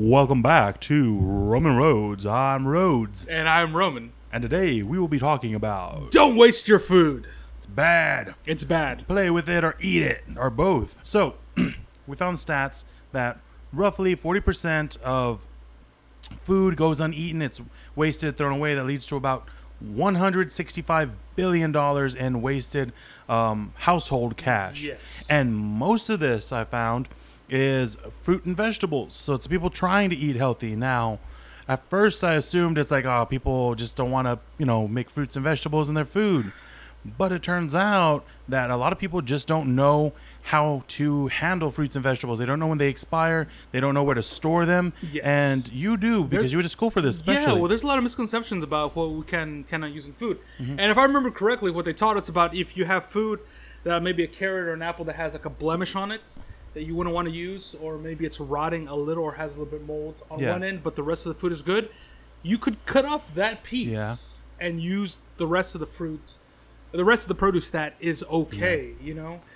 Welcome back to Roman Roads. I'm Rhodes. And I'm Roman. And today we will be talking about... Don't waste your food. It's bad. It's bad. Play with it or eat it, or both. So, we found stats that roughly 40% of food goes uneaten. It's wasted, thrown away. That leads to about $165 billion in wasted household cash. Yes. And most of this, I found, is fruit and vegetables. So it's people trying to eat healthy. Now, at first I assumed it's like, oh, people just don't want to, make fruits and vegetables in their food. But it turns out that a lot of people just don't know how to handle fruits and vegetables. They don't know when they expire. They don't know where to store them. Yes. And you do, because you went to school for this especially. Yeah, well, there's a lot of misconceptions about what we cannot use in food. Mm-hmm. And if I remember correctly, what they taught us about if you have food that maybe a carrot or an apple that has like a blemish on it that you wouldn't want to use, or maybe it's rotting a little or has a little bit mold on one end, but the rest of the food is good, you could cut off that piece and use the rest of the fruit. The rest of the produce that is okay,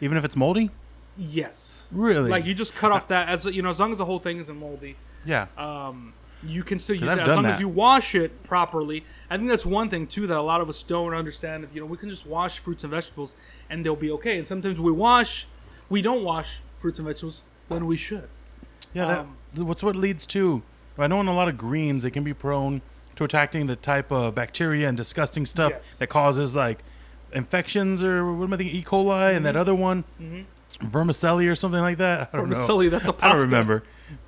Even if it's moldy? Yes. Really? Like you just cut off that as long as the whole thing isn't moldy. Yeah. You can still use it as long as you wash it properly. I think that's one thing too that a lot of us don't understand. We can just wash fruits and vegetables and they'll be okay. And sometimes we don't wash fruits and vegetables when we should. Yeah. What leads to? I know in a lot of greens they can be prone to attacking the type of bacteria and disgusting stuff that causes like infections, or what am I thinking, E. coli, and that other one, vermicelli or something like that. I don't know. Vermicelli, that's a pasta. I don't remember.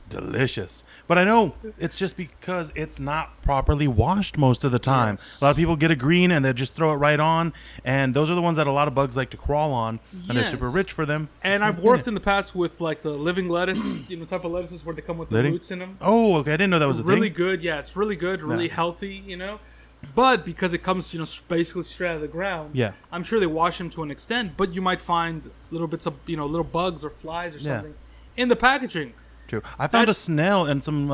Delicious. But I know it's just because it's not properly washed most of the time. Yes. A lot of people get a green and they just throw it right on, and those are the ones that a lot of bugs like to crawl on, and they're super rich for them. And I've worked in the past with like the living lettuce, type of lettuces where they come with the roots in them. Oh, okay. I didn't know that was a thing. Really good. Yeah, it's really good, really healthy, But because it comes, basically straight out of the ground, I'm sure they wash them to an extent, but you might find little bits of, little bugs or flies or something in the packaging. True. I found a snail and some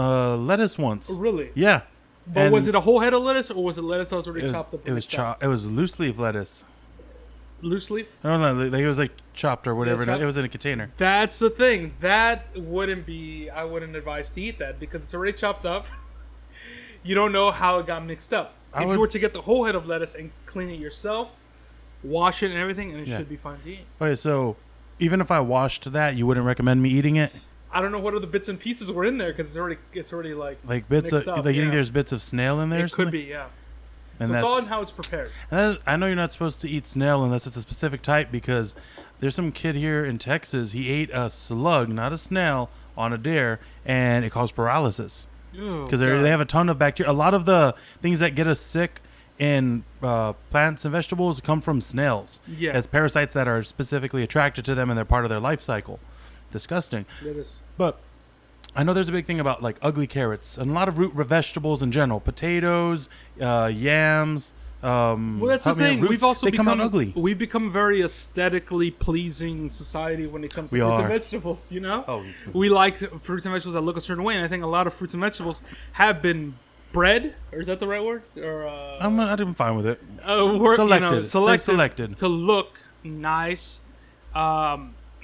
lettuce once. Oh, really? Yeah. But was it a whole head of lettuce, or was it lettuce that was already chopped up? It was loose leaf lettuce. Loose leaf? I don't know. Like it was like chopped or whatever. It was in a container. That's the thing. I wouldn't advise to eat that because it's already chopped up. You don't know how it got mixed up. If you were to get the whole head of lettuce and clean it yourself, wash it and everything, and it should be fine to eat. Okay, so even if I washed that, you wouldn't recommend me eating it? I don't know what other bits and pieces were in there because it's already like bits mixed of up, you think there's bits of snail in there? It could be, yeah. And so it's all in how it's prepared. I know you're not supposed to eat snail unless it's a specific type, because there's some kid here in Texas. He ate a slug, not a snail, on a dare, and it caused paralysis. Because they have a ton of bacteria. A lot of the things that get us sick in plants and vegetables come from snails. Yeah. It's parasites that are specifically attracted to them, and they're part of their life cycle. Disgusting. It is. But I know there's a big thing about like ugly carrots and a lot of root vegetables in general. Potatoes, yams. Well, that's the thing. Roots, they come out ugly. We've become a very aesthetically pleasing society when it comes to fruits and vegetables. Oh. We like fruits and vegetables that look a certain way, and I think a lot of fruits and vegetables have been bred. Or is that the right word? Or I'm fine with it. Selected to look nice.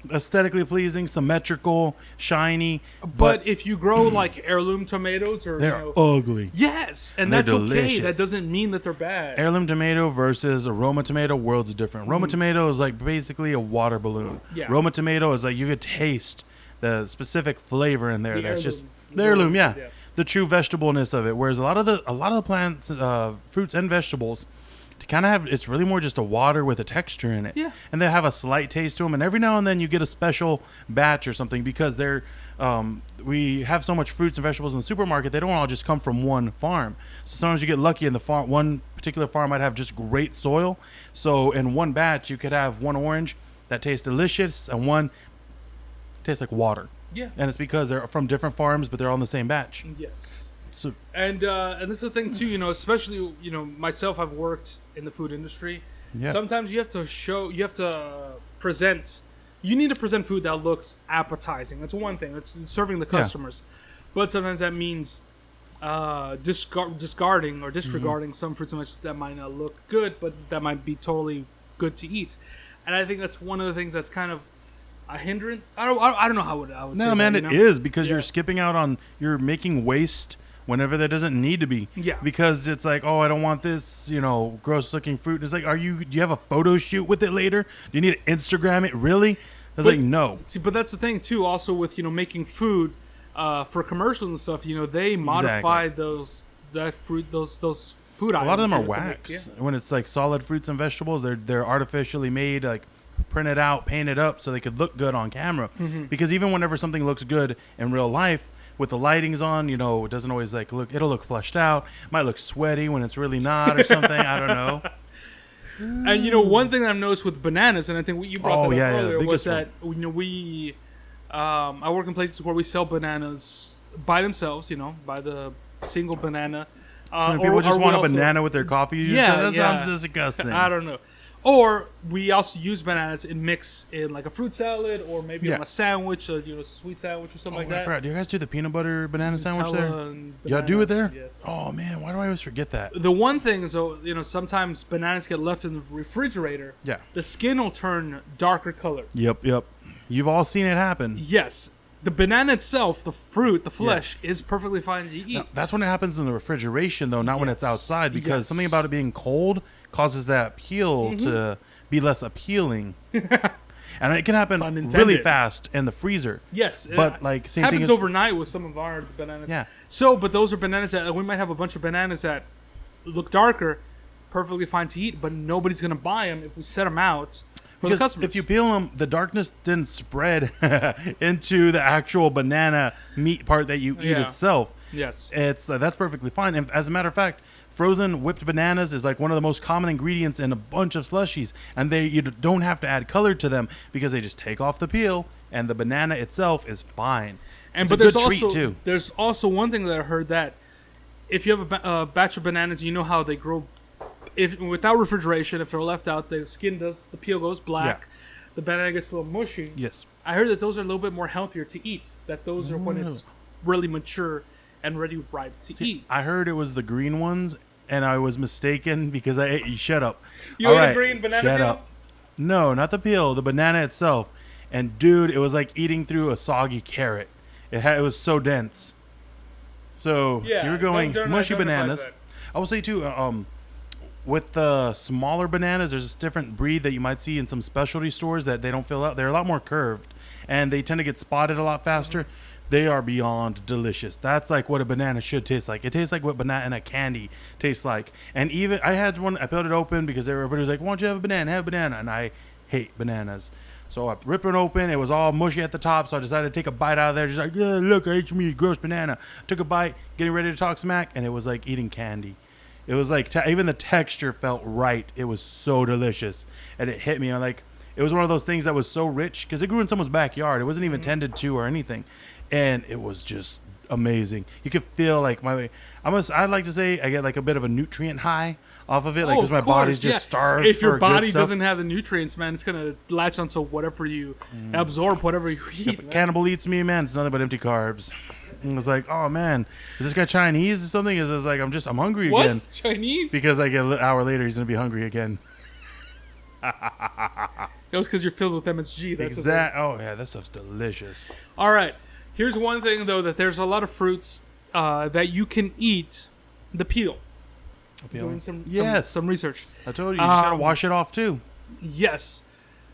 Aesthetically pleasing, symmetrical, shiny. But if you grow like heirloom tomatoes, or they're ugly. Yes, and that's okay. That doesn't mean that they're bad. Heirloom tomato versus a Roma tomato, worlds different. Roma tomato is like basically a water balloon. Yeah. Roma tomato is like you could taste the specific flavor in there. That's just the heirloom. Yeah, the true vegetableness of it. Whereas a lot of the plants, fruits and vegetables, to kind of have, it's really more just a water with a texture in it. Yeah. And they have a slight taste to them. And every now and then you get a special batch or something, because we have so much fruits and vegetables in the supermarket, they don't all just come from one farm. So sometimes you get lucky, and one particular farm might have just great soil. So in one batch, you could have one orange that tastes delicious and one tastes like water. Yeah. And it's because they're from different farms, but they're all in the same batch. Yes. So, and this is the thing too, especially myself, I've worked in the food industry. Yeah. Sometimes you need to present food that looks appetizing. That's one thing. It's serving the customers. But sometimes that means discarding or disregarding some fruits and vegetables that might not look good, but that might be totally good to eat. And I think that's one of the things that's kind of a hindrance. I don't know how I would say No, man, that, it is because you're skipping out on, you're making waste whenever there doesn't need to be. Yeah. Because it's like, oh, I don't want this, gross looking fruit. It's like, do you have a photo shoot with it later? Do you need to Instagram it? Really? It's like, no. See, but that's the thing too. Also with making food for commercials and stuff, they modify those food items. A lot of them are wax. When it's like solid fruits and vegetables, they're artificially made, like printed out, painted up so they could look good on camera. Because even whenever something looks good in real life, with the lightings on, it doesn't always it'll look fleshed out. Might look sweaty when it's really not or something. I don't know. And one thing that I've noticed with bananas, and I think you brought that up earlier, was that I work in places where we sell bananas by themselves, by the single banana. People just want a banana with their coffee. That sounds disgusting. I don't know. Or we also use bananas and mix in like a fruit salad, or maybe on a sandwich, a sweet sandwich or something like that. Right. Do you guys do the peanut butter banana sandwich there? Y'all do it there? Yes. Oh man, why do I always forget that? The one thing is, sometimes bananas get left in the refrigerator. Yeah. The skin will turn darker color. Yep. You've all seen it happen. Yes. The banana itself, the fruit, the flesh, is perfectly fine to eat. Now, that's when it happens in the refrigeration, though, not when it's outside, because something about it being cold causes that peel to be less appealing. And it can happen really fast in the freezer. Yes. But same thing happens overnight with some of our bananas. Yeah. So, but those are bananas that we might have a bunch of bananas that look darker, perfectly fine to eat, but nobody's going to buy them if we set them out. Because if you peel them, the darkness didn't spread into the actual banana meat part that you eat itself. Yes. That's perfectly fine. And as a matter of fact, frozen whipped bananas is like one of the most common ingredients in a bunch of slushies. And you don't have to add color to them because they just take off the peel and the banana itself is fine. But there's also one thing that I heard, that if you have a batch of bananas, you know how they grow. If without refrigeration, if they're left out, the peel goes black, the banana gets a little mushy. Yes. I heard that those are a little bit more healthier to eat. That those are when it's really mature and ready ripe to eat. I heard it was the green ones, and I was mistaken because I ate. Shut up. You ate a green banana Shut peel? up. No, not the peel. The banana itself. And dude, it was like eating through a soggy carrot. It was so dense. So you were going mushy bananas. I will say too. With the smaller bananas, there's this different breed that you might see in some specialty stores that they don't fill out. They're a lot more curved, and they tend to get spotted a lot faster. They are beyond delicious. That's like what a banana should taste like. It tastes like what banana candy tastes like. And even I had one, I peeled it open because everybody was like, "Why don't you have a banana? Have a banana." And I hate bananas. So I ripped it open. It was all mushy at the top, so I decided to take a bite out of there. Just like, yeah, look, I ate me a gross banana. Took a bite, getting ready to talk smack, and it was like eating candy. It was like even the texture felt right. It was so delicious, and it hit me. It was one of those things that was so rich because it grew in someone's backyard. It wasn't even tended to or anything, and it was just amazing. You could feel like I'd like to say I get like a bit of a nutrient high off of it, because my body's just starved. If your body doesn't have the nutrients, man, it's gonna latch onto whatever you absorb, whatever you eat. If a cannibal eats me, man, it's nothing but empty carbs. And it was like, oh man, is this guy Chinese or something? It's like I'm hungry again. What? Chinese? Because like an hour later he's gonna be hungry again. That was because you're filled with MSG. That's Oh yeah, that stuff's delicious. All right, here's one thing though, that there's a lot of fruits that you can eat the peel. Doing some research. I told you, you just gotta wash it off too. Yes.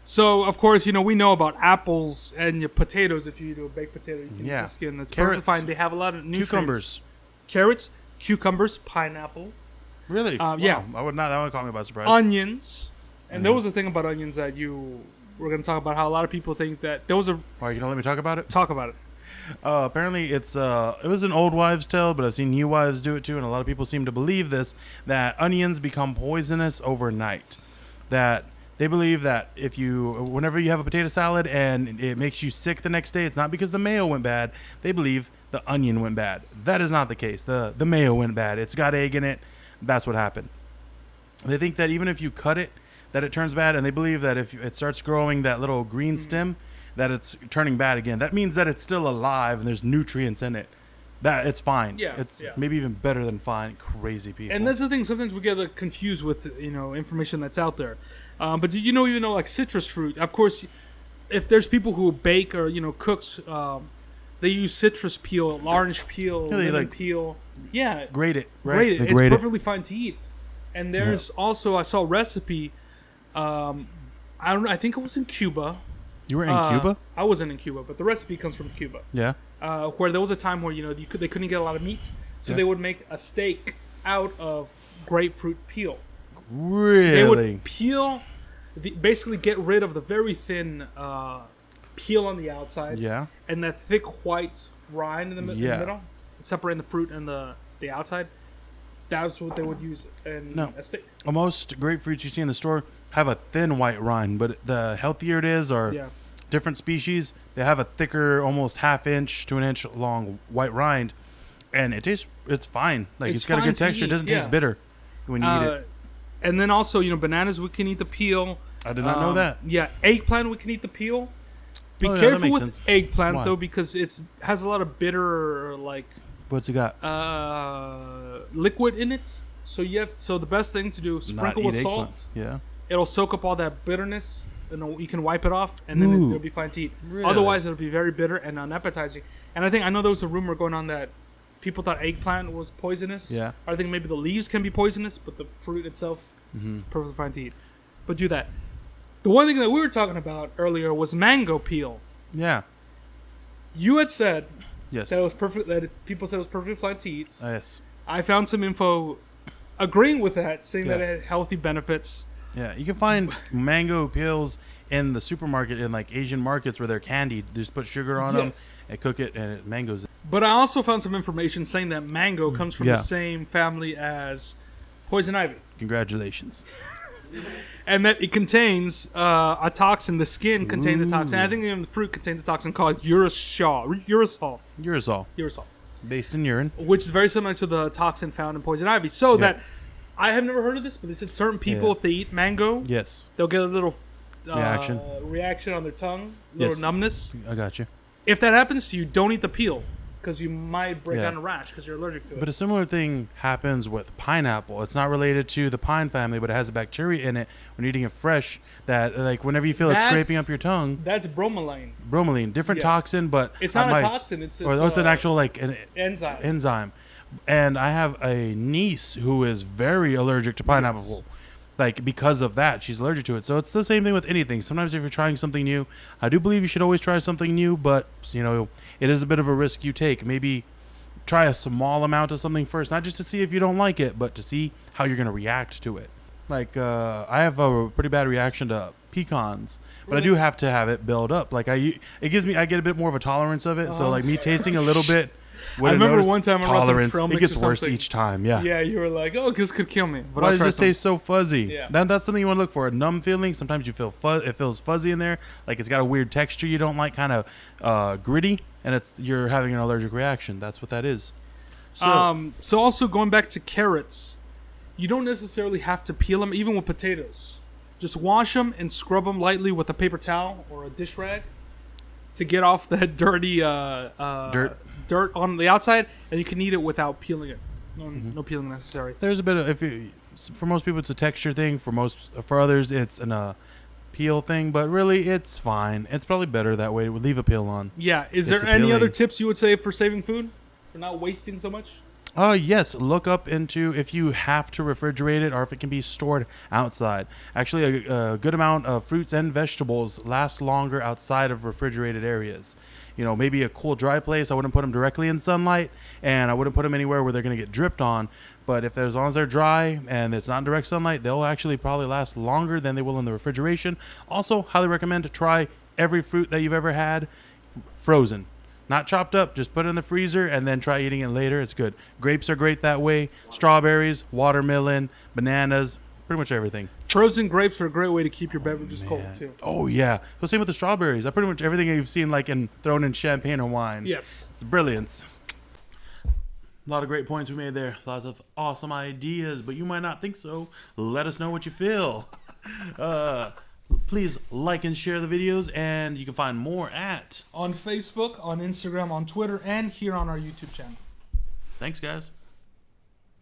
So, of course, we know about apples and your potatoes. If you do a baked potato, you can eat the skin. That's perfectly fine. They have a lot of nutrients. Cucumbers. Cucumbers, pineapple. Really? Yeah. That would caught me by surprise. Onions. And there was a thing about onions that you were going to talk about, how a lot of people think that there was a... Are you going to let me talk about it? Talk about it. Apparently, it was an old wives' tale, but I've seen new wives do it too, and a lot of people seem to believe this, that onions become poisonous overnight. That... They believe that whenever you have a potato salad and it makes you sick the next day, it's not because the mayo went bad. They believe the onion went bad. That is not the case. The mayo went bad. It's got egg in it. That's what happened. They think that even if you cut it, that it turns bad, and they believe that if it starts growing that little green stem, that it's turning bad again. That means that it's still alive and there's nutrients in it. That it's fine. It's maybe even better than fine. Crazy people. And that's the thing. Sometimes we get confused with information that's out there. But do you know like citrus fruit? Of course, if there's people who bake or cooks, they use citrus peel, orange peel, lemon peel. Yeah, grate it. Right? Grate it. It's perfectly fine to eat. And there's also, I saw a recipe. I think it was in Cuba. You were in Cuba? I wasn't in Cuba, but the recipe comes from Cuba. Yeah. Where there was a time where they couldn't get a lot of meat, so they would make a steak out of grapefruit peel. Really? They would peel, basically get rid of the very thin peel on the outside. Yeah. And that thick white rind in the middle, separating the fruit and the outside. That's what they would use in a steak. Most grapefruits you see in the store have a thin white rind, but the healthier it is, or different species, they have a thicker, almost half-inch to an inch long white rind, and it's fine. Like it's got a good texture. It doesn't taste bitter when you eat it. And then also, bananas, we can eat the peel. I did not know that. Yeah, eggplant, we can eat the peel. Be careful with eggplant though, because it has a lot of bitter What's it got? Liquid in it. So the best thing to do is sprinkle with salt. Eggplant. Yeah. It'll soak up all that bitterness, and you can wipe it off, and then it'll be fine to eat. Really? Otherwise, it'll be very bitter and unappetizing. And I know there was a rumor going on that people thought eggplant was poisonous. Yeah. I think maybe the leaves can be poisonous, but the fruit itself, perfectly fine to eat. But do that. The one thing that we were talking about earlier was mango peel. Yeah. You had said yes. that it was perfect. That people said it was perfectly fine to eat. Yes. I found some info agreeing with that, saying that it had healthy benefits. Yeah, you can find mango peels in the supermarket in Asian markets where they're candied. They just put sugar on them and cook it, and mangoes. But I also found some information saying that mango comes from the same family as poison ivy. Congratulations. And that it contains a toxin. The skin contains a toxin. I think even the fruit contains a toxin called urusol. Based in urine. Which is very similar to the toxin found in poison ivy. So that, I have never heard of this, but they said certain people, if they eat mango, they'll get a little reaction on their tongue, a little numbness. I got you. If that happens to you, don't eat the peel, because you might break out in a rash because you're allergic to it. But a similar thing happens with pineapple. It's not related to the pine family, but it has a bacteria in it when eating it fresh that, whenever you feel it scraping up your tongue. That's bromelain. Bromelain. Different toxin, but... It's not a toxin. It's an actual, an enzyme. And I have a niece who is very allergic to pineapple. Because of that, she's allergic to it. So it's the same thing with anything. Sometimes if you're trying something new, I do believe you should always try something new, but, it is a bit of a risk you take. Maybe try a small amount of something first, not just to see if you don't like it, but to see how you're going to react to it. I have a pretty bad reaction to pecans, but I do have to have it build up. I get a bit more of a tolerance of it. So me tasting a little bit. I remember one time I went to trail mix. It gets worse each time. Yeah. Yeah, you were like, "Oh, this could kill me." But why does this taste so fuzzy? Yeah. That's something you want to look for. A numb feeling. Sometimes you feel it feels fuzzy in there. It's got a weird texture you don't like, kind of gritty, and you're having an allergic reaction. That's what that is. So also going back to carrots, you don't necessarily have to peel them, even with potatoes. Just wash them and scrub them lightly with a paper towel or a dish rag to get off that dirty dirt on the outside, and you can eat it without peeling it. No peeling necessary. There's a bit of for most people it's a texture thing. For others it's a peel thing, but really it's fine. It's probably better that way. Leave a peel on. Yeah. Is there any other tips you would say for saving food, for not wasting so much? Yes. Look up into if you have to refrigerate it or if it can be stored outside. Actually, a good amount of fruits and vegetables last longer outside of refrigerated areas. Maybe a cool, dry place. I wouldn't put them directly in sunlight, and I wouldn't put them anywhere where they're going to get dripped on. But as long as they're dry and it's not in direct sunlight, they'll actually probably last longer than they will in the refrigeration. Also, highly recommend to try every fruit that you've ever had frozen. Not chopped up, just put it in the freezer and then try eating it later. It's good. Grapes are great that way. Strawberries, watermelon, bananas, pretty much everything. Frozen grapes are a great way to keep your beverages cold too. Oh yeah. Well, same with the strawberries. Pretty much everything you've seen thrown in champagne or wine. Yes. It's brilliance. A lot of great points we made there. Lots of awesome ideas, but you might not think so. Let us know what you feel. Please like and share the videos, and you can find more on Facebook, on Instagram, on Twitter, and here on our YouTube channel. Thanks, guys.